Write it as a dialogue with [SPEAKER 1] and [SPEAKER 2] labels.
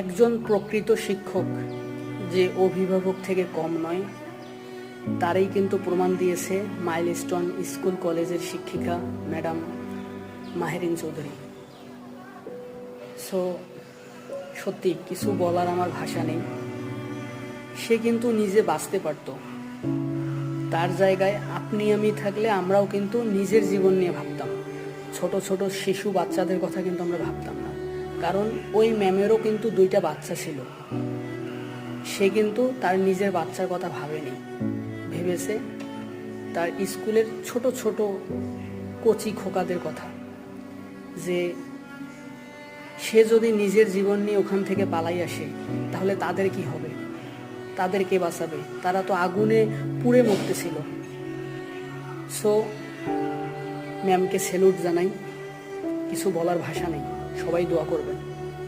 [SPEAKER 1] একজন প্রকৃত শিক্ষক যে অভিভাবক থেকে কম নয়, তারই কিন্তু প্রমাণ দিয়েছে মাইলস্টোন স্কুল কলেজের শিক্ষিকা ম্যাডাম মাহেরিন চৌধুরী। সো সত্যি কিছু বলার আমার ভাষা নেই। সে কিন্তু নিজে বাঁচতে পারত। তার জায়গায় আপনি আমি থাকলে আমরাও কিন্তু নিজের জীবন নিয়ে ভাবতাম। ছোট ছোট শিশু বাচ্চাদের কথা কিন্তু আমরা ভাবতাম না, কারণ ওই ম্যামেরও কিন্তু 2টা বাচ্চা ছিল। সে কিন্তু তার নিজের বাচ্চার কথা ভাবেনি, ভেবেছে তার স্কুলের ছোট ছোট কচি খোকাদের কথা, যে সে যদি নিজের জীবন নিয়ে ওখান থেকে পালাই আসে তাহলে তাদের কি হবে, তাদের কে বাঁচাবে? তারা তো আগুনে পুড়ে মরতেছিল। সো ম্যামকে স্যালুট জানাই, কিছু বলার ভাষা নেই। সবাই দোয়া করবেন।